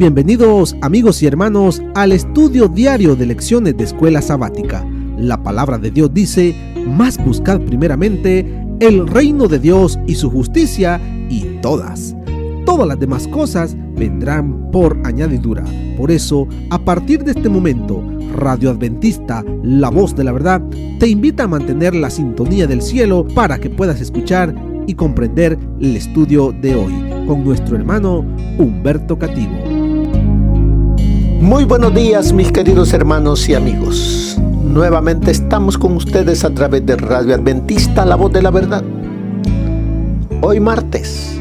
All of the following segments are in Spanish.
Bienvenidos amigos y hermanos al estudio diario de lecciones de Escuela Sabática. La palabra de Dios dice: mas buscad primeramente el reino de Dios y su justicia, y todas las demás cosas vendrán por añadidura. Por eso, a partir de este momento, Radio Adventista, la voz de la verdad, te invita a mantener la sintonía del cielo para que puedas escuchar y comprender el estudio de hoy con nuestro hermano Humberto Cativo. Muy buenos días, mis queridos hermanos y amigos. Nuevamente estamos con ustedes a través de Radio Adventista, la voz de la verdad. Hoy martes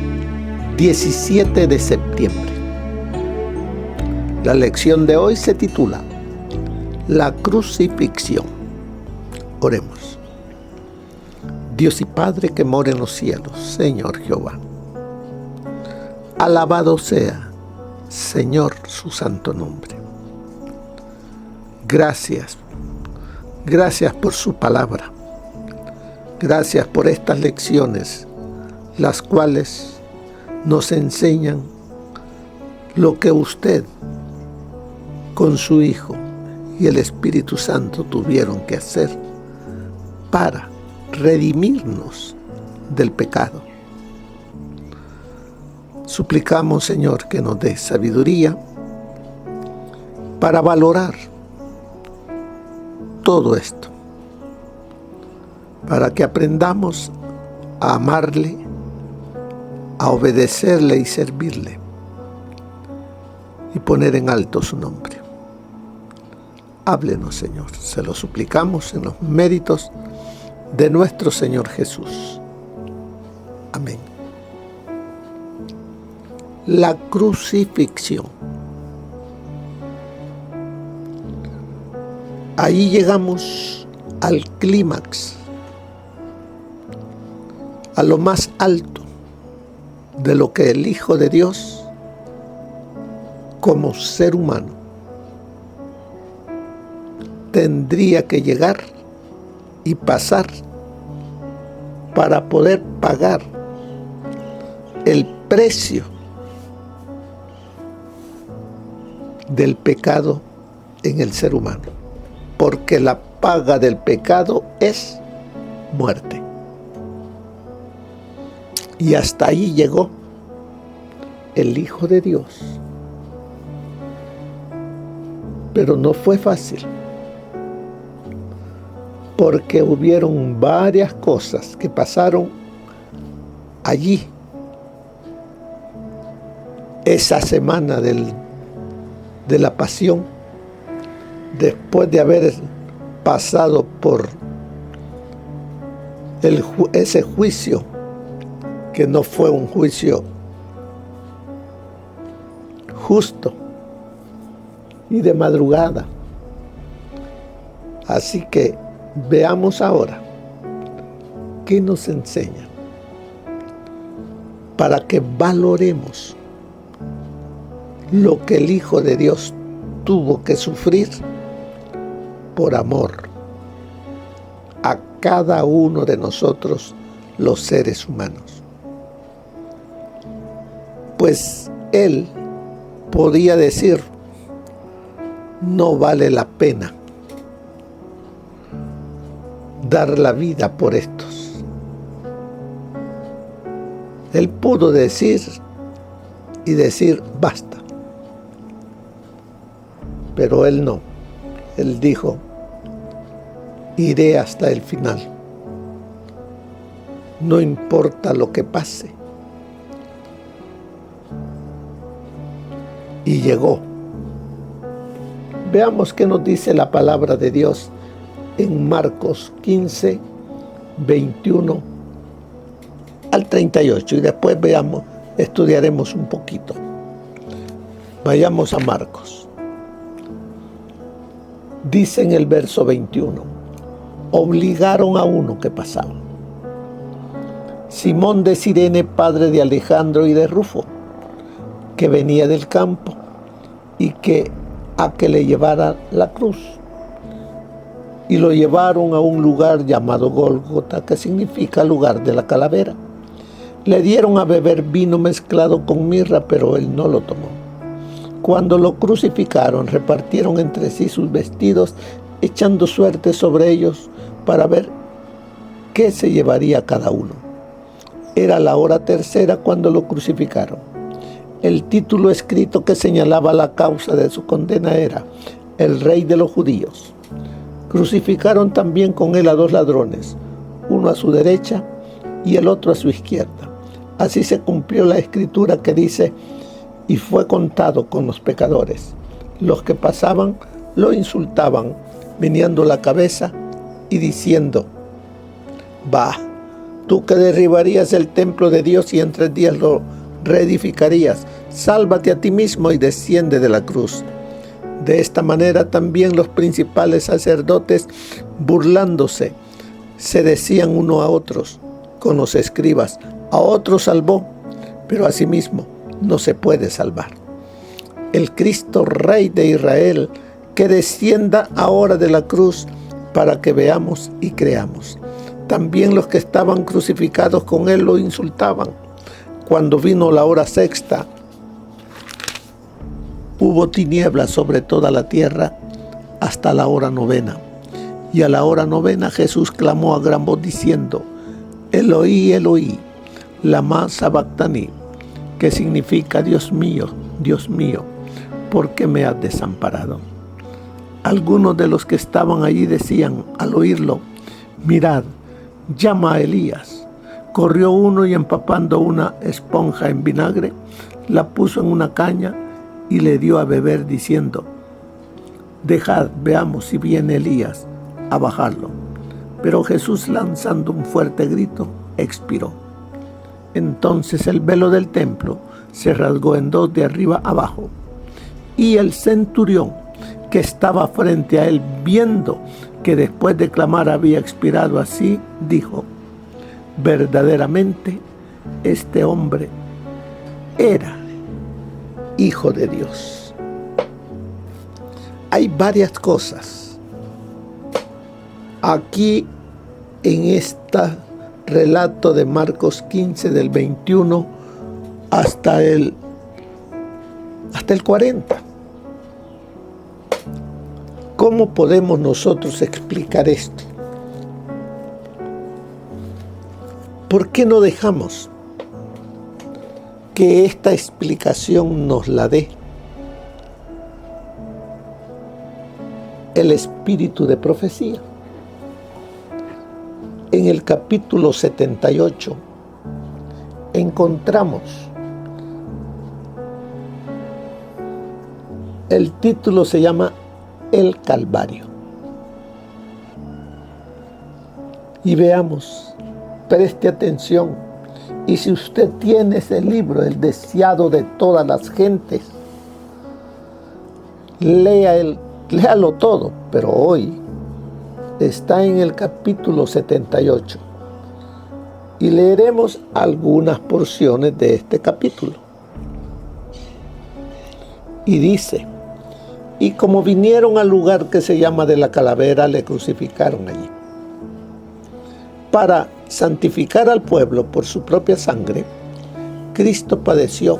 17 de septiembre. La lección de hoy se titula La crucifixión. Oremos. Dios y Padre que mora en los cielos, Señor Jehová, alabado sea, Señor, su santo nombre. Gracias por su palabra. Gracias por estas lecciones, las cuales nos enseñan lo que usted con su Hijo y el Espíritu Santo tuvieron que hacer para redimirnos del pecado. Suplicamos, Señor, que nos dé sabiduría para valorar todo esto, para que aprendamos a amarle, a obedecerle y servirle, y poner en alto su nombre. Háblenos, Señor, se lo suplicamos en los méritos de nuestro Señor Jesús. Amén. La crucifixión. Ahí llegamos al clímax, a lo más alto de lo que el Hijo de Dios, como ser humano, tendría que llegar y pasar para poder pagar el precio del pecado en el ser humano, porque la paga del pecado es muerte. Y hasta ahí llegó el Hijo de Dios. Pero no fue fácil, porque hubieron varias cosas que pasaron allí, esa semana de la pasión, después de haber pasado por ese juicio, que no fue un juicio justo y de madrugada. Así que veamos ahora qué nos enseña para que valoremos lo que el Hijo de Dios tuvo que sufrir por amor a cada uno de nosotros, los seres humanos. Pues Él podía decir: no vale la pena dar la vida por estos. Él pudo decir basta. Pero Él no. Él dijo: iré hasta el final. No importa lo que pase. Y llegó. Veamos qué nos dice la palabra de Dios en Marcos 15, 21 al 38. Y después estudiaremos un poquito. Vayamos a Marcos. Dice en el verso 21: obligaron a uno que pasaba, Simón de Cirene, padre de Alejandro y de Rufo, que venía del campo, y a que le llevara la cruz. Y lo llevaron a un lugar llamado Gólgota, que significa lugar de la calavera. Le dieron a beber vino mezclado con mirra, pero él no lo tomó. Cuando lo crucificaron, repartieron entre sí sus vestidos, echando suerte sobre ellos para ver qué se llevaría cada uno. Era la hora tercera cuando lo crucificaron. El título escrito que señalaba la causa de su condena era «El Rey de los Judíos». Crucificaron también con él a 2 ladrones, uno a su derecha y el otro a su izquierda. Así se cumplió la escritura que dice: «Y fue contado con los pecadores». Los que pasaban lo insultaban, meneando la cabeza y diciendo: «Bah, tú que derribarías el templo de Dios y en 3 días lo reedificarías, sálvate a ti mismo y desciende de la cruz». De esta manera también los principales sacerdotes, burlándose, se decían uno a otros con los escribas: «A otro salvó, pero a sí mismo no se puede salvar. El Cristo Rey de Israel, que descienda ahora de la cruz para que veamos y creamos». También los que estaban crucificados con él lo insultaban. Cuando vino la hora sexta, hubo tinieblas sobre toda la tierra hasta la hora novena. Y a la hora novena Jesús clamó a gran voz diciendo: «Eloí, Eloí, lama sabactani», que significa: Dios mío, ¿por qué me has desamparado? Algunos de los que estaban allí decían al oírlo: «Mirad, llama a Elías». Corrió uno y empapando una esponja en vinagre, la puso en una caña y le dio a beber diciendo: «Dejad, veamos si viene Elías a bajarlo». Pero Jesús, lanzando un fuerte grito, expiró. Entonces el velo del templo se rasgó en 2 de arriba abajo. Y el centurión que estaba frente a él, viendo que después de clamar había expirado así, dijo: «Verdaderamente este hombre era Hijo de Dios». Hay varias cosas aquí en este relato de Marcos 15 del 21 hasta el 40. ¿Cómo podemos nosotros explicar esto? ¿Por qué no dejamos que esta explicación nos la dé el espíritu de profecía? En el capítulo 78 encontramos el título, se llama El Calvario. Y veamos, preste atención, y si usted tiene ese libro, El deseado de todas las gentes, léalo todo, pero hoy está en el capítulo 78 y leeremos algunas porciones de este capítulo. Y dice: «Y como vinieron al lugar que se llama de la Calavera, le crucificaron allí. Para santificar al pueblo por su propia sangre, Cristo padeció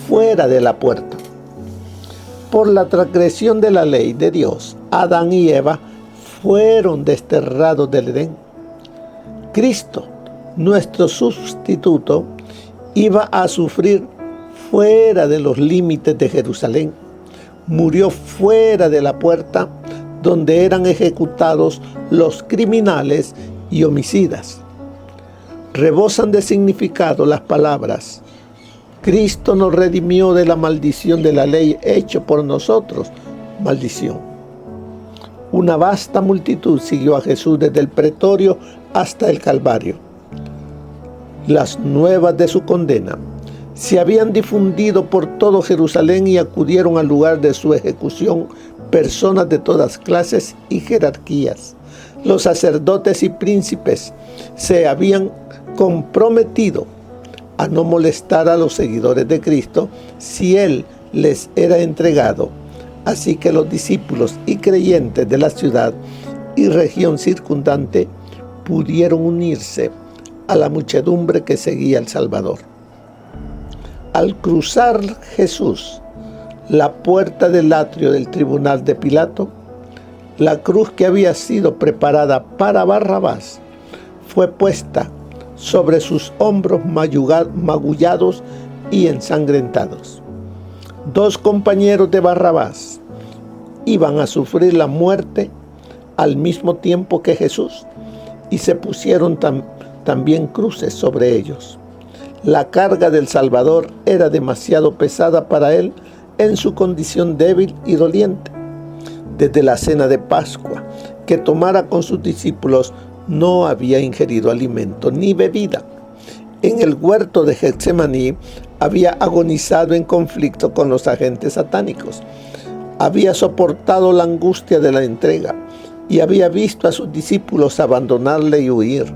fuera de la puerta. Por la transgresión de la ley de Dios, Adán y Eva fueron desterrados del Edén. Cristo, nuestro sustituto, iba a sufrir fuera de los límites de Jerusalén. Murió fuera de la puerta donde eran ejecutados los criminales y homicidas. Rebosan de significado las palabras: Cristo nos redimió de la maldición de la ley, hecho por nosotros maldición. Una vasta multitud siguió a Jesús desde el pretorio hasta el Calvario. Las nuevas de su condena se habían difundido por todo Jerusalén y acudieron al lugar de su ejecución personas de todas clases y jerarquías. Los sacerdotes y príncipes se habían comprometido a no molestar a los seguidores de Cristo si Él les era entregado. Así que los discípulos y creyentes de la ciudad y región circundante pudieron unirse a la muchedumbre que seguía al Salvador. Al cruzar Jesús la puerta del atrio del tribunal de Pilato, la cruz que había sido preparada para Barrabás fue puesta sobre sus hombros magullados y ensangrentados. 2 compañeros de Barrabás iban a sufrir la muerte al mismo tiempo que Jesús y se pusieron también cruces sobre ellos. La carga del Salvador era demasiado pesada para él en su condición débil y doliente. Desde la cena de Pascua que tomara con sus discípulos no había ingerido alimento ni bebida. En el huerto de Getsemaní había agonizado en conflicto con los agentes satánicos. Había soportado la angustia de la entrega y había visto a sus discípulos abandonarle y huir.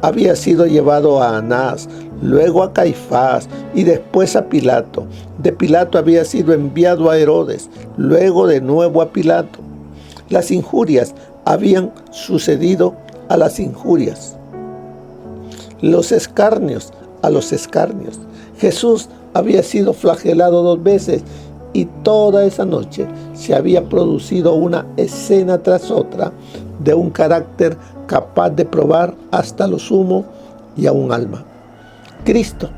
Había sido llevado a Anás, luego a Caifás y después a Pilato. De Pilato había sido enviado a Herodes, luego de nuevo a Pilato. Las injurias habían sucedido a las injurias, los escarnios a los escarnios. Jesús había sido flagelado 2 veces y toda esa noche se había producido una escena tras otra de un carácter capaz de probar hasta lo sumo y a un alma. Cristo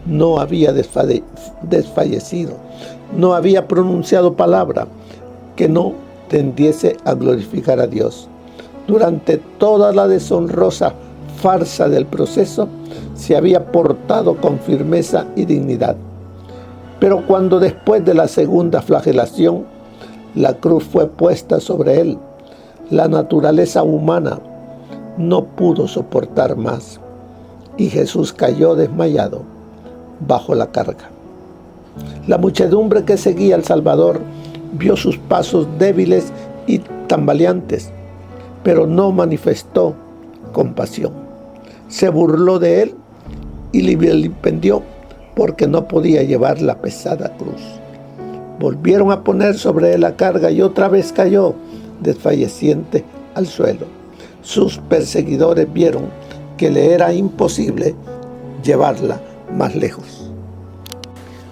no había desfallecido, no había pronunciado palabra que no tendiese a glorificar a Dios. Durante toda la deshonrosa farsa del proceso, se había portado con firmeza y dignidad. Pero cuando después de la segunda flagelación, la cruz fue puesta sobre él, la naturaleza humana no pudo soportar más y Jesús cayó desmayado bajo la carga. La muchedumbre que seguía al Salvador vio sus pasos débiles y tambaleantes, pero no manifestó compasión. Se burló de él y le vilipendió porque no podía llevar la pesada cruz. Volvieron a poner sobre él la carga y otra vez cayó desfalleciente al suelo. Sus perseguidores vieron que le era imposible llevarla más lejos.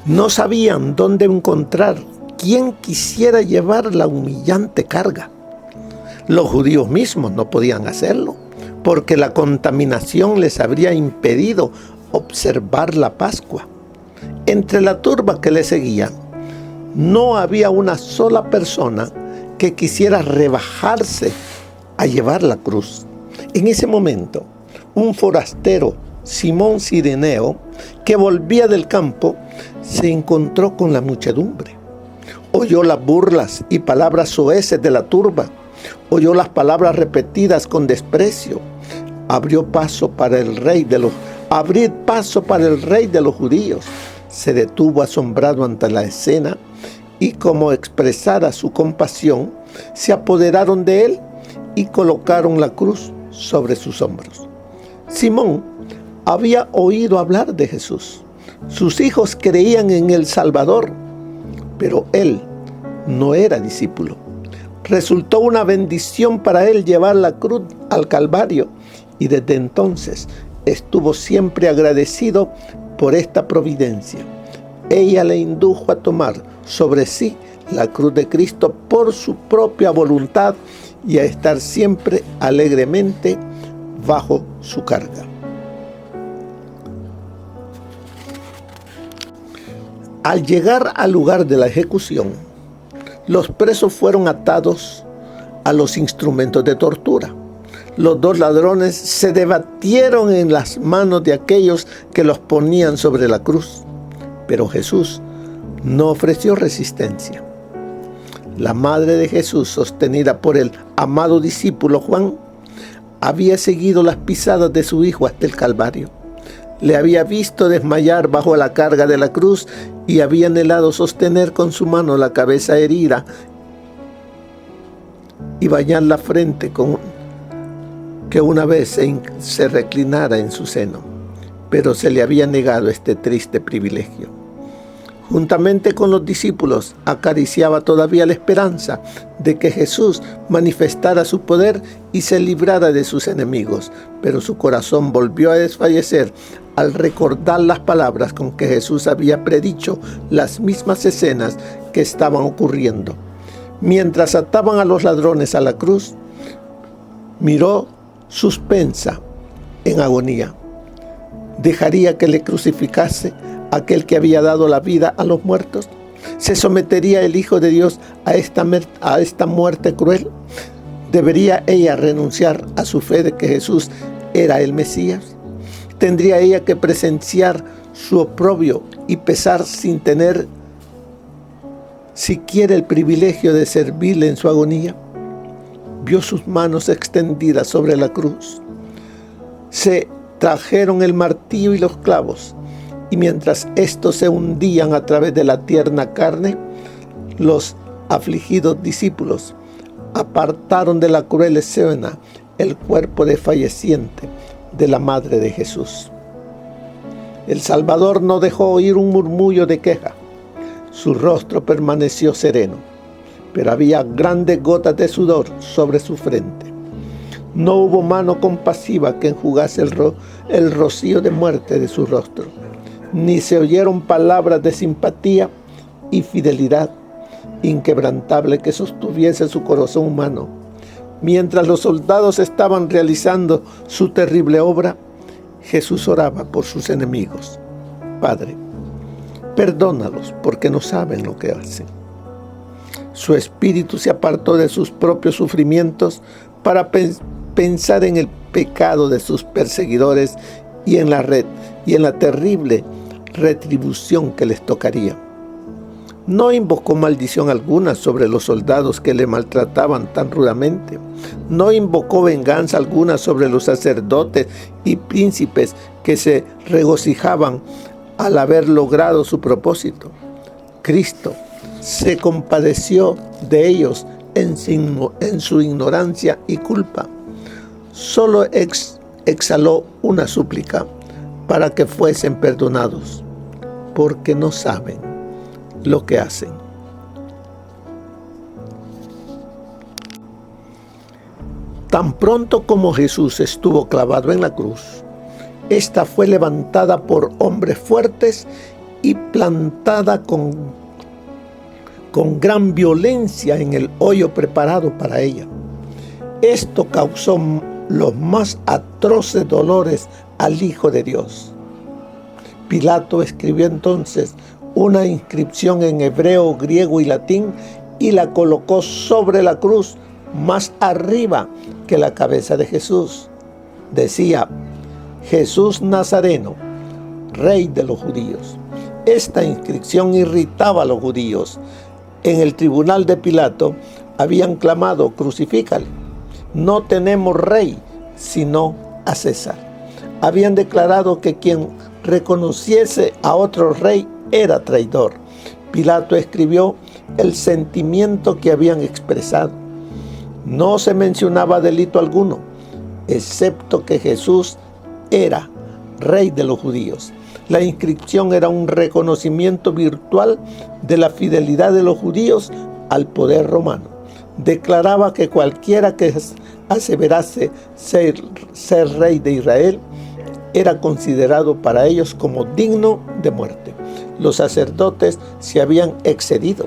No sabían dónde encontrar quien quisiera llevar la humillante carga. Los judíos mismos no podían hacerlo, porque la contaminación les habría impedido observar la Pascua. Entre la turba que le seguía, no había una sola persona que quisiera rebajarse a llevar la cruz. En ese momento, un forastero, Simón Cireneo, que volvía del campo, se encontró con la muchedumbre. Oyó las burlas y palabras soeces de la turba. Oyó las palabras repetidas con desprecio. Abrid paso para el rey de los judíos. Se detuvo asombrado ante la escena y, como expresara su compasión, se apoderaron de él y colocaron la cruz sobre sus hombros. Simón había oído hablar de Jesús. Sus hijos creían en el Salvador, pero él no era discípulo. Resultó una bendición para él llevar la cruz al Calvario y desde entonces estuvo siempre agradecido por esta providencia. Ella le indujo a tomar sobre sí la cruz de Cristo por su propia voluntad y a estar siempre alegremente bajo su carga. Al llegar al lugar de la ejecución, los presos fueron atados a los instrumentos de tortura. Los 2 ladrones se debatieron en las manos de aquellos que los ponían sobre la cruz, pero Jesús no ofreció resistencia. La madre de Jesús, sostenida por el amado discípulo Juan, había seguido las pisadas de su hijo hasta el Calvario. Le había visto desmayar bajo la carga de la cruz y había anhelado sostener con su mano la cabeza herida y bañar la frente con que una vez se reclinara en su seno, pero se le había negado este triste privilegio. Juntamente con los discípulos, acariciaba todavía la esperanza de que Jesús manifestara su poder y se librara de sus enemigos, pero su corazón volvió a desfallecer al recordar las palabras con que Jesús había predicho las mismas escenas que estaban ocurriendo. Mientras ataban a los ladrones a la cruz, miró suspensa en agonía. ¿Dejaría que le crucificase aquel que había dado la vida a los muertos? ¿Se sometería el Hijo de Dios a esta muerte cruel? ¿Debería ella renunciar a su fe de que Jesús era el Mesías? ¿Tendría ella que presenciar su oprobio y pesar sin tener siquiera el privilegio de servirle en su agonía? Vio sus manos extendidas sobre la cruz. Se trajeron el martillo y los clavos, y mientras estos se hundían a través de la tierna carne, los afligidos discípulos apartaron de la cruel escena el cuerpo desfalleciente de la madre de Jesús. El Salvador no dejó oír un murmullo de queja. Su rostro permaneció sereno, pero había grandes gotas de sudor sobre su frente. No hubo mano compasiva que enjugase el rocío de muerte de su rostro, ni se oyeron palabras de simpatía y fidelidad inquebrantable que sostuviese su corazón humano. Mientras los soldados estaban realizando su terrible obra, Jesús oraba por sus enemigos. Padre, perdónalos porque no saben lo que hacen. Su espíritu se apartó de sus propios sufrimientos para pensar en el pecado de sus perseguidores y en la terrible retribución que les tocaría. No invocó maldición alguna sobre los soldados que le maltrataban tan rudamente. No invocó venganza alguna sobre los sacerdotes y príncipes que se regocijaban al haber logrado su propósito. Cristo se compadeció de ellos en su ignorancia y culpa. Solo exhaló una súplica para que fuesen perdonados, porque no saben lo que hacen. Tan pronto como Jesús estuvo clavado en la cruz, esta fue levantada por hombres fuertes y plantada con gran violencia en el hoyo preparado para ella. Esto causó los más atroces dolores al Hijo de Dios. Pilato escribió entonces una inscripción en hebreo, griego y latín y la colocó sobre la cruz más arriba que la cabeza de Jesús. Decía: Jesús Nazareno, Rey de los judíos. Esta inscripción irritaba a los judíos. En el tribunal de Pilato habían clamado: crucifícale. No tenemos rey sino a César. Habían declarado que quien reconociese a otro rey era traidor. Pilato escribió el sentimiento que habían expresado. No se mencionaba delito alguno, excepto que Jesús era Rey de los judíos. La inscripción era un reconocimiento virtual de la fidelidad de los judíos al poder romano. Declaraba que cualquiera que aseverase ser rey de Israel era considerado para ellos como digno de muerte. Los sacerdotes se habían excedido.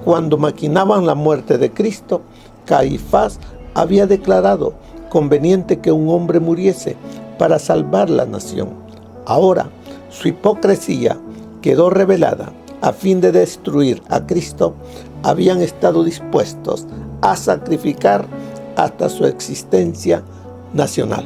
Cuando maquinaban la muerte de Cristo, Caifás había declarado conveniente que un hombre muriese para salvar la nación. Ahora, su hipocresía quedó revelada. A fin de destruir a Cristo, habían estado dispuestos a sacrificar hasta su existencia nacional.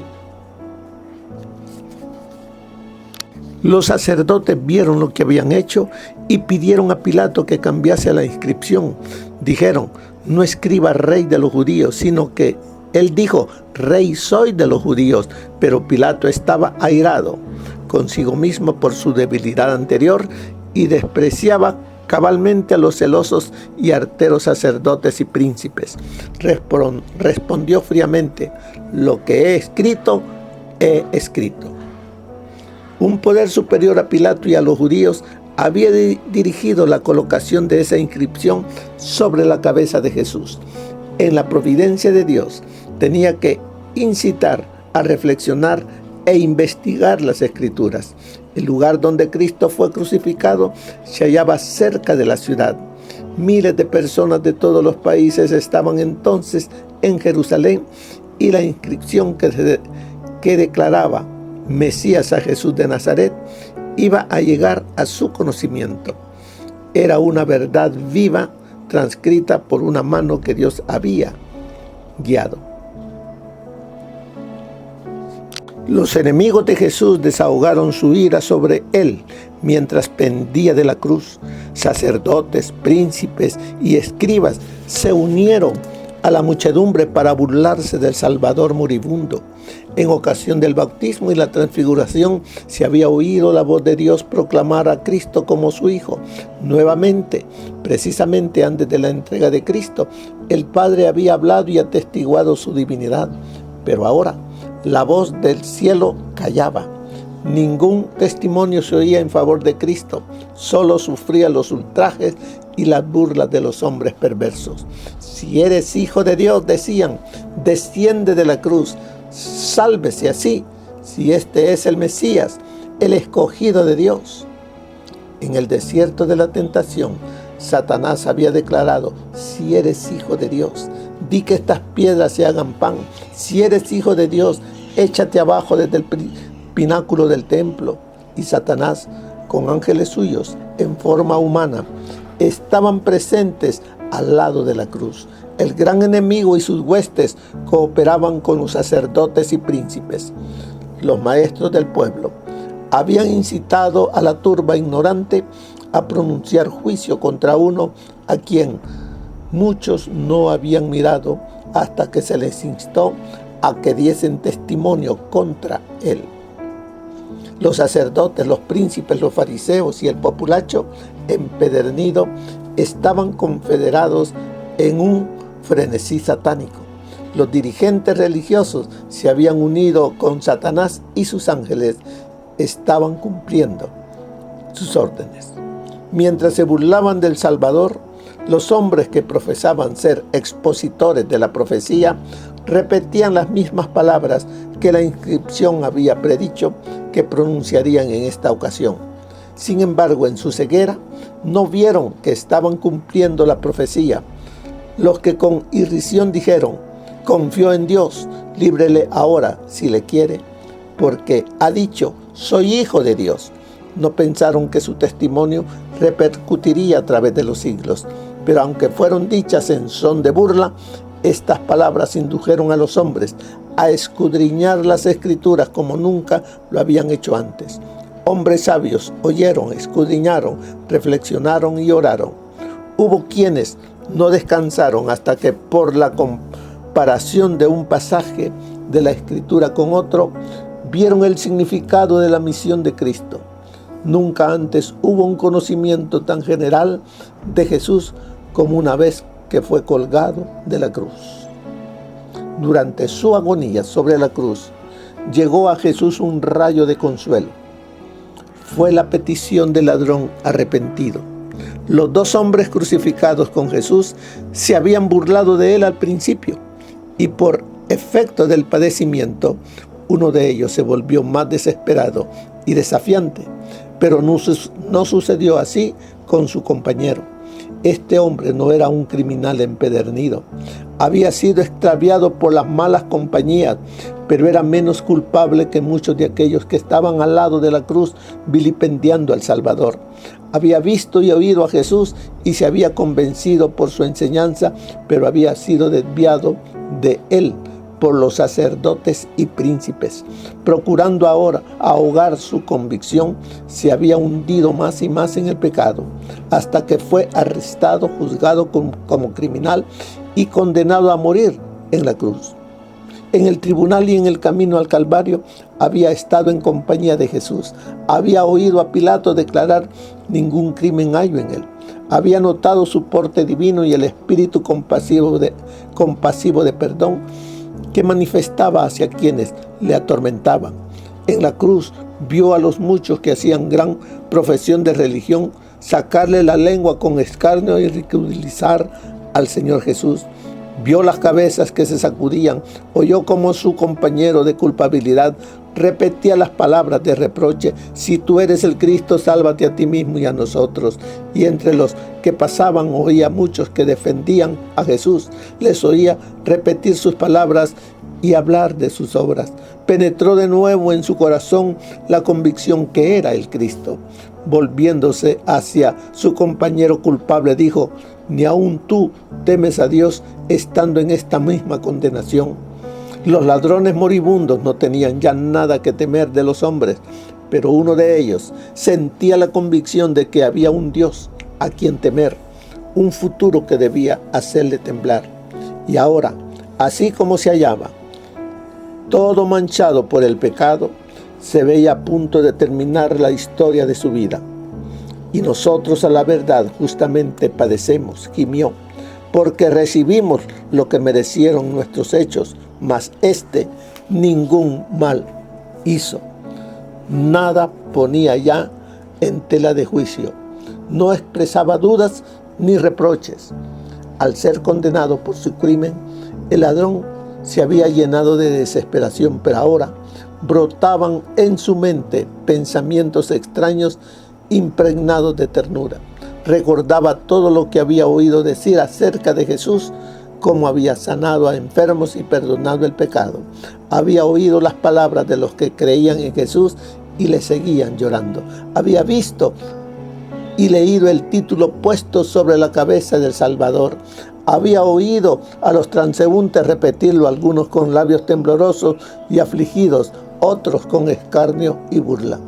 Los sacerdotes vieron lo que habían hecho y pidieron a Pilato que cambiase la inscripción. Dijeron: no escriba Rey de los judíos, sino que él dijo: Rey soy de los judíos. Pero Pilato estaba airado consigo mismo por su debilidad anterior y despreciaba cabalmente a los celosos y arteros sacerdotes y príncipes. Respondió fríamente: lo que he escrito, he escrito. Un poder superior a Pilato y a los judíos había dirigido la colocación de esa inscripción sobre la cabeza de Jesús. En la providencia de Dios tenía que incitar a reflexionar e investigar las Escrituras. El lugar donde Cristo fue crucificado se hallaba cerca de la ciudad. Miles de personas de todos los países estaban entonces en Jerusalén y la inscripción que declaraba Mesías a Jesús de Nazaret iba a llegar a su conocimiento. Era una verdad viva transcrita por una mano que Dios había guiado. Los enemigos de Jesús desahogaron su ira sobre él mientras pendía de la cruz. Sacerdotes, príncipes y escribas se unieron a la muchedumbre para burlarse del Salvador moribundo. En ocasión del bautismo y la transfiguración se había oído la voz de Dios proclamar a Cristo como su Hijo. Nuevamente, precisamente antes de la entrega de Cristo, el Padre había hablado y atestiguado su divinidad. Pero ahora, la voz del cielo callaba. Ningún testimonio se oía en favor de Cristo. Solo sufría los ultrajes y las burlas de los hombres perversos. Si eres hijo de Dios, decían, desciende de la cruz, sálvese así, si este es el Mesías, el escogido de Dios. En el desierto de la tentación, Satanás había declarado, si eres hijo de Dios, di que estas piedras se hagan pan. Si eres hijo de Dios, échate abajo desde el pináculo del templo. Y Satanás, con ángeles suyos, en forma humana, estaban presentes al lado de la cruz. El gran enemigo y sus huestes cooperaban con los sacerdotes y príncipes. Los maestros del pueblo habían incitado a la turba ignorante a pronunciar juicio contra uno a quien muchos no habían mirado hasta que se les instó a que diesen testimonio contra él. Los sacerdotes, los príncipes, los fariseos y el populacho empedernido estaban confederados en un frenesí satánico. Los dirigentes religiosos se habían unido con Satanás y sus ángeles estaban cumpliendo sus órdenes. Mientras se burlaban del Salvador, los hombres que profesaban ser expositores de la profecía repetían las mismas palabras que la inscripción había predicho que pronunciarían en esta ocasión. Sin embargo, en su ceguera, no vieron que estaban cumpliendo la profecía. Los que con irrisión dijeron, confió en Dios, líbrele ahora si le quiere, porque ha dicho, soy hijo de Dios. No pensaron que su testimonio repercutiría a través de los siglos, pero aunque fueron dichas en son de burla, estas palabras indujeron a los hombres a escudriñar las Escrituras como nunca lo habían hecho antes. Hombres sabios oyeron, escudriñaron, reflexionaron y oraron. Hubo quienes no descansaron hasta que por la comparación de un pasaje de la Escritura con otro, vieron el significado de la misión de Cristo. Nunca antes hubo un conocimiento tan general de Jesús como una vez que fue colgado de la cruz. Durante su agonía sobre la cruz, llegó a Jesús un rayo de consuelo. Fue la petición del ladrón arrepentido. Los dos hombres crucificados con Jesús se habían burlado de él al principio, y por efecto del padecimiento, uno de ellos se volvió más desesperado y desafiante, pero no sucedió así con su compañero. Este hombre no era un criminal empedernido. Había sido extraviado por las malas compañías, pero era menos culpable que muchos de aquellos que estaban al lado de la cruz vilipendiando al Salvador. Había visto y oído a Jesús y se había convencido por su enseñanza, pero había sido desviado de él por los sacerdotes y príncipes. Procurando ahora ahogar su convicción, se había hundido más y más en el pecado, hasta que fue arrestado, juzgado como criminal y condenado a morir en la cruz. En el tribunal y en el camino al Calvario había estado en compañía de Jesús. Había oído a Pilato declarar ningún crimen hallo en él. Había notado su porte divino y el espíritu compasivo de perdón que manifestaba hacia quienes le atormentaban. En la cruz vio a los muchos que hacían gran profesión de religión sacarle la lengua con escarnio y ridiculizar al Señor Jesús. Vio las cabezas que se sacudían, oyó como su compañero de culpabilidad repetía las palabras de reproche: si tú eres el Cristo, sálvate a ti mismo y a nosotros. Y entre los que pasaban oía muchos que defendían a Jesús. Les oía repetir sus palabras y hablar de sus obras. Penetró de nuevo en su corazón la convicción que era el Cristo. Volviéndose hacia su compañero culpable, dijo: ¿ni aun tú temes a Dios estando en esta misma condenación? Los ladrones moribundos no tenían ya nada que temer de los hombres, pero uno de ellos sentía la convicción de que había un Dios a quien temer, un futuro que debía hacerle temblar. Y ahora, así como se hallaba, todo manchado por el pecado, se veía a punto de terminar la historia de su vida. Y nosotros, a la verdad, justamente padecemos, gimió, porque recibimos lo que merecieron nuestros hechos, mas ningún mal hizo. Nada ponía ya en tela de juicio, no expresaba dudas ni reproches. Al ser condenado por su crimen, el ladrón se había llenado de desesperación, pero ahora brotaban en su mente pensamientos extraños impregnados de ternura. Recordaba todo lo que había oído decir acerca de Jesús, cómo había sanado a enfermos y perdonado el pecado. Había oído las palabras de los que creían en Jesús y le seguían llorando. Había visto y leído el título puesto sobre la cabeza del Salvador. Había oído a los transeúntes repetirlo, algunos con labios temblorosos y afligidos, otros con escarnio y burla.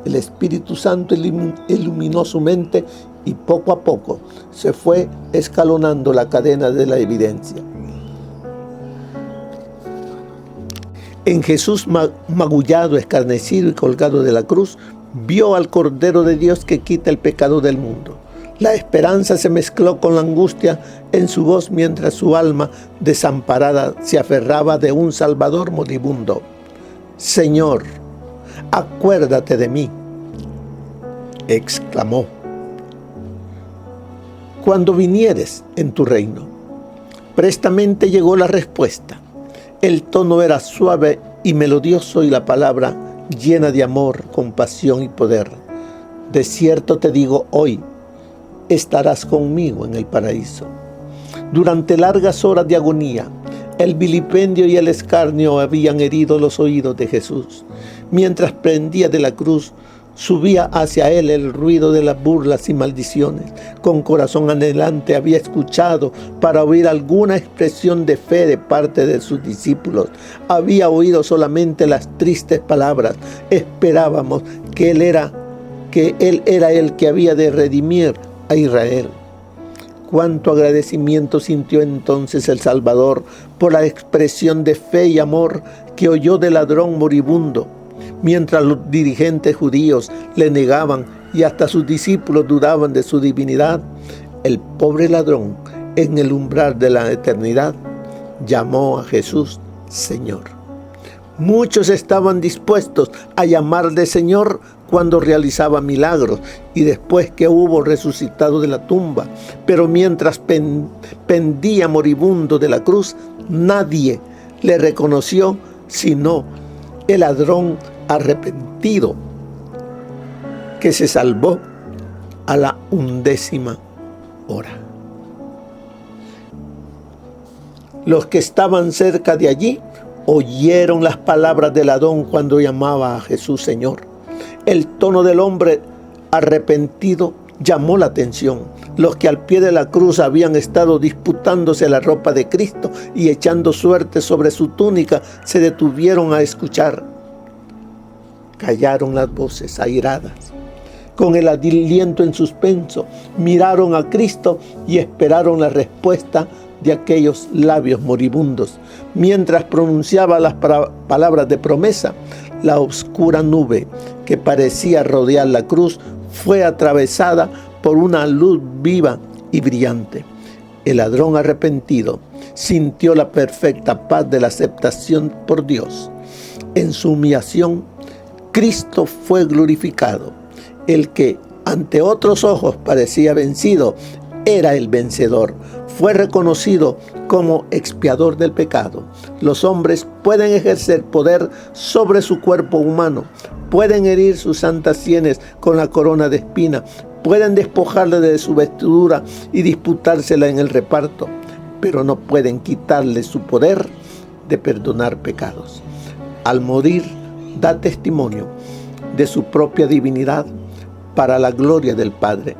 El Espíritu Santo iluminó su mente y poco a poco se fue escalonando la cadena de la evidencia. En Jesús magullado, escarnecido y colgado de la cruz, vio al Cordero de Dios que quita el pecado del mundo. La esperanza se mezcló con la angustia en su voz mientras su alma desamparada se aferraba de un Salvador moribundo. Señor, acuérdate de mí, exclamó, cuando vinieres en tu reino. Prestamente llegó la respuesta. El tono era suave y melodioso y la palabra llena de amor, compasión y poder. De cierto te digo hoy, estarás conmigo en el paraíso. Durante largas horas de agonía, el vilipendio y el escarnio habían herido los oídos de Jesús. Mientras pendía de la cruz, subía hacia él el ruido de las burlas y maldiciones. Con corazón anhelante había escuchado para oír alguna expresión de fe de parte de sus discípulos. Había oído solamente las tristes palabras. Esperábamos que él era el que había de redimir a Israel. Cuánto agradecimiento sintió entonces el Salvador por la expresión de fe y amor que oyó del ladrón moribundo. Mientras los dirigentes judíos le negaban y hasta sus discípulos dudaban de su divinidad, el pobre ladrón, en el umbral de la eternidad, llamó a Jesús Señor. Muchos estaban dispuestos a llamarle Señor cuando realizaba milagros y después que hubo resucitado de la tumba. Pero mientras pendía moribundo de la cruz, nadie le reconoció sino el ladrón arrepentido que se salvó a la 11ª hora. Los que estaban cerca de allí oyeron las palabras del ladrón cuando llamaba a Jesús Señor. El tono del hombre arrepentido llamó la atención. Los que al pie de la cruz habían estado disputándose la ropa de Cristo y echando suerte sobre su túnica se detuvieron a escuchar. Callaron las voces airadas. Con el aliento en suspenso, miraron a Cristo y esperaron la respuesta de aquellos labios moribundos. Mientras pronunciaba las palabras de promesa, la oscura nube que parecía rodear la cruz fue atravesada por una luz viva y brillante. El ladrón arrepentido sintió la perfecta paz de la aceptación por Dios. En su humillación, Cristo fue glorificado. El que ante otros ojos parecía vencido, era el vencedor. Fue reconocido como expiador del pecado. Los hombres pueden ejercer poder sobre su cuerpo humano, pueden herir sus santas sienes con la corona de espina, pueden despojarle de su vestidura y disputársela en el reparto, pero no pueden quitarle su poder de perdonar pecados. Al morir, da testimonio de su propia divinidad para la gloria del Padre.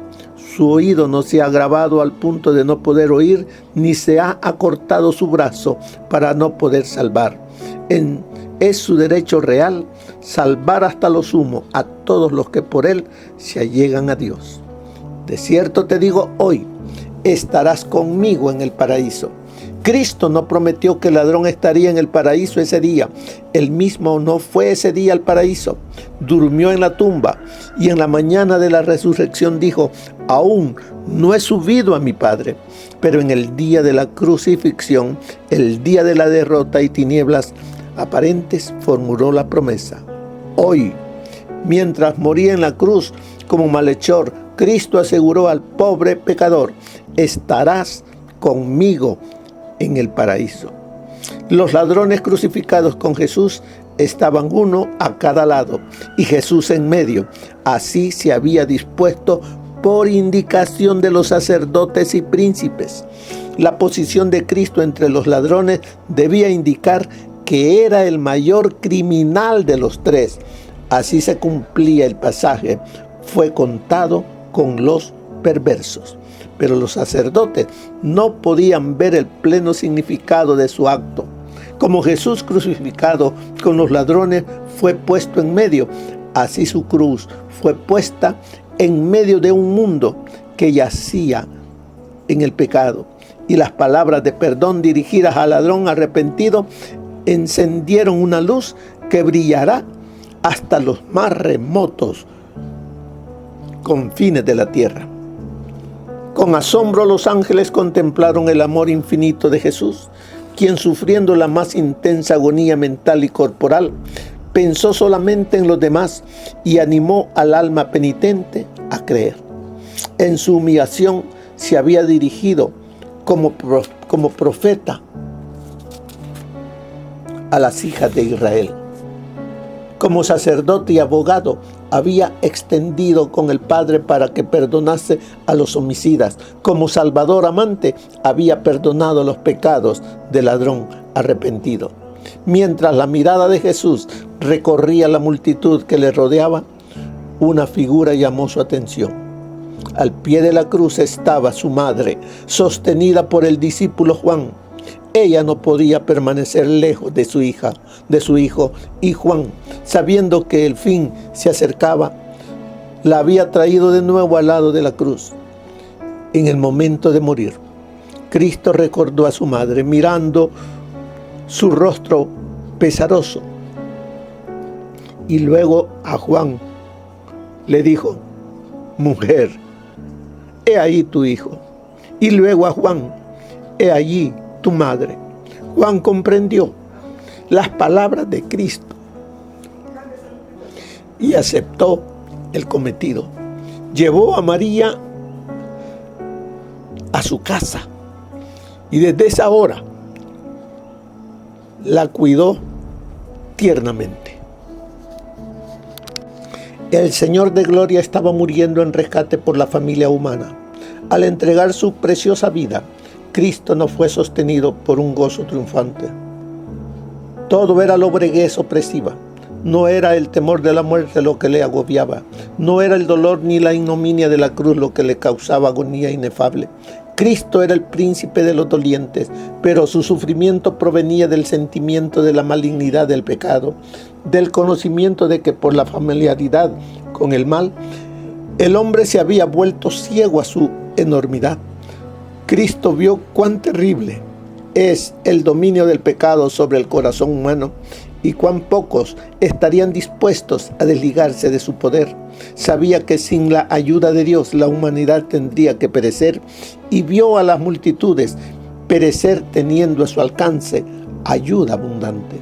Su oído no se ha agravado al punto de no poder oír, ni se ha acortado su brazo para no poder salvar. Es su derecho real salvar hasta lo sumo a todos los que por él se allegan a Dios. De cierto te digo hoy, estarás conmigo en el paraíso. Cristo no prometió que el ladrón estaría en el paraíso ese día. Él mismo no fue ese día al paraíso. Durmió en la tumba y en la mañana de la resurrección dijo: aún no he subido a mi Padre. Pero en el día de la crucifixión, el día de la derrota y tinieblas aparentes, formuló la promesa. Hoy, mientras moría en la cruz como malhechor, Cristo aseguró al pobre pecador: estarás conmigo en el paraíso. Los ladrones crucificados con Jesús estaban uno a cada lado y Jesús en medio. Así se había dispuesto por indicación de los sacerdotes y príncipes. La posición de Cristo entre los ladrones debía indicar que era el mayor criminal de los tres. Así se cumplía el pasaje: fue contado con los perversos. Pero los sacerdotes no podían ver el pleno significado de su acto. Como Jesús crucificado con los ladrones fue puesto en medio, así su cruz fue puesta en medio de un mundo que yacía en el pecado. Y las palabras de perdón dirigidas al ladrón arrepentido encendieron una luz que brillará hasta los más remotos confines de la tierra. Con asombro los ángeles contemplaron el amor infinito de Jesús, quien, sufriendo la más intensa agonía mental y corporal, pensó solamente en los demás y animó al alma penitente a creer. En su humillación se había dirigido como profeta a las hijas de Israel. Como sacerdote y abogado, había extendido con el Padre para que perdonase a los homicidas. Como Salvador amante, había perdonado los pecados del ladrón arrepentido. Mientras la mirada de Jesús recorría la multitud que le rodeaba, una figura llamó su atención. Al pie de la cruz estaba su madre, sostenida por el discípulo Juan. Ella no podía permanecer lejos de su hijo, y Juan, sabiendo que el fin se acercaba, la había traído de nuevo al lado de la cruz. En el momento de morir, Cristo recordó a su madre, mirando su rostro pesaroso, y luego a Juan le dijo: mujer, he ahí tu hijo. Y luego a Juan: he allí tu madre. Juan comprendió las palabras de Cristo y aceptó el cometido. Llevó a María a su casa y desde esa hora la cuidó tiernamente. El Señor de Gloria estaba muriendo en rescate por la familia humana. Al entregar su preciosa vida, Cristo no fue sostenido por un gozo triunfante. Todo era lobreguez opresiva. No era el temor de la muerte lo que le agobiaba. No era el dolor ni la ignominia de la cruz lo que le causaba agonía inefable. Cristo era el príncipe de los dolientes, pero su sufrimiento provenía del sentimiento de la malignidad del pecado, del conocimiento de que por la familiaridad con el mal, el hombre se había vuelto ciego a su enormidad. Cristo vio cuán terrible es el dominio del pecado sobre el corazón humano y cuán pocos estarían dispuestos a desligarse de su poder. Sabía que sin la ayuda de Dios la humanidad tendría que perecer y vio a las multitudes perecer teniendo a su alcance ayuda abundante.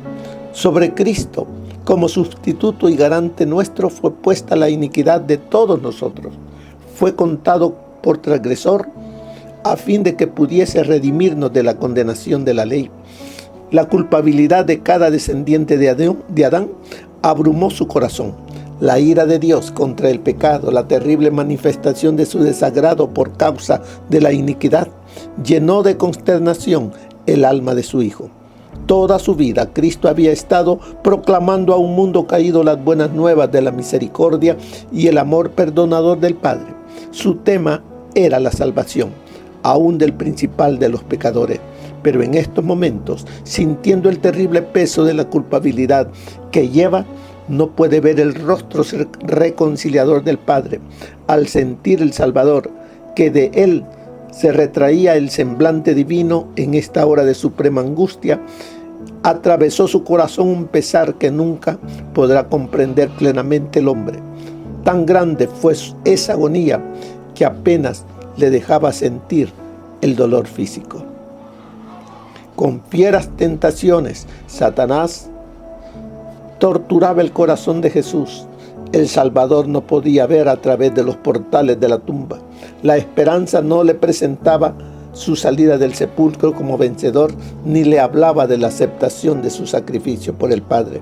Sobre Cristo, como sustituto y garante nuestro, fue puesta la iniquidad de todos nosotros. Fue contado por transgresor a fin de que pudiese redimirnos de la condenación de la ley. La culpabilidad de cada descendiente de Adán abrumó su corazón. La ira de Dios contra el pecado, la terrible manifestación de su desagrado por causa de la iniquidad, llenó de consternación el alma de su Hijo. Toda su vida, Cristo había estado proclamando a un mundo caído las buenas nuevas de la misericordia y el amor perdonador del Padre. Su tema era la salvación, aún del principal de los pecadores. Pero en estos momentos, sintiendo el terrible peso de la culpabilidad que lleva, no puede ver el rostro reconciliador del Padre. Al sentir el Salvador, que de él se retraía el semblante divino en esta hora de suprema angustia, atravesó su corazón un pesar que nunca podrá comprender plenamente el hombre. Tan grande fue esa agonía que apenas le dejaba sentir el dolor físico. Con fieras tentaciones, Satanás torturaba el corazón de Jesús. El Salvador no podía ver a través de los portales de la tumba. La esperanza no le presentaba su salida del sepulcro como vencedor, ni le hablaba de la aceptación de su sacrificio por el Padre.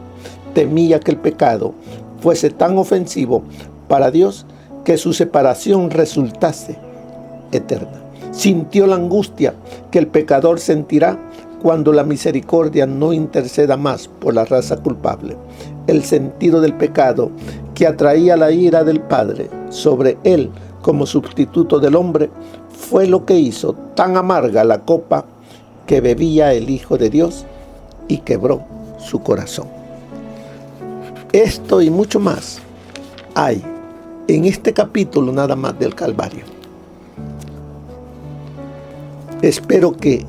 Temía que el pecado fuese tan ofensivo para Dios que su separación resultase eterna. Sintió la angustia que el pecador sentirá cuando la misericordia no interceda más por la raza culpable. El sentido del pecado que atraía la ira del Padre sobre él como sustituto del hombre fue lo que hizo tan amarga la copa que bebía el Hijo de Dios y quebró su corazón. Esto y mucho más hay en este capítulo nada más del Calvario. Espero que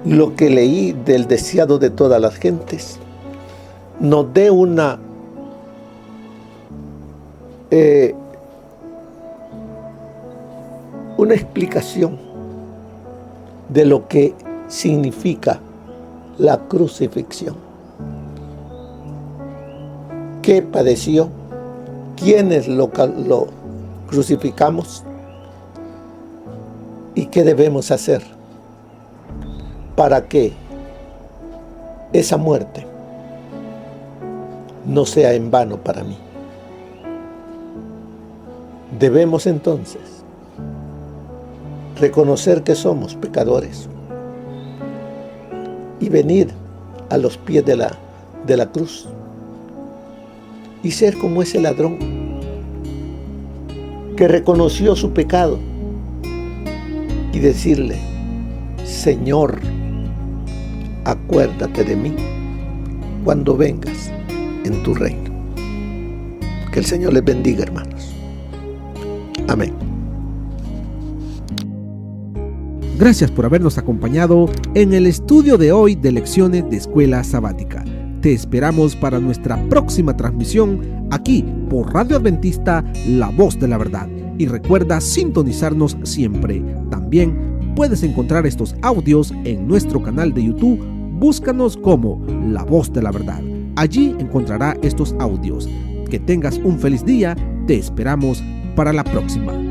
lo que leí del deseado de todas las gentes nos dé una explicación de lo que significa la crucifixión. ¿Qué padeció? ¿Quiénes lo crucificamos? ¿Y qué debemos hacer para que esa muerte no sea en vano para mí? Debemos entonces reconocer que somos pecadores y venir a los pies de la cruz y ser como ese ladrón que reconoció su pecado y decirle: Señor, acuérdate de mí cuando vengas en tu reino. Que el Señor les bendiga, hermanos. Amén. Gracias por habernos acompañado en el estudio de hoy de lecciones de Escuela Sabática. Te esperamos para nuestra próxima transmisión aquí por Radio Adventista, La Voz de la Verdad. Y recuerda sintonizarnos siempre. También puedes encontrar estos audios en nuestro canal de YouTube. Búscanos como La Voz de la Verdad. Allí encontrará estos audios. Que tengas un feliz día. Te esperamos para la próxima.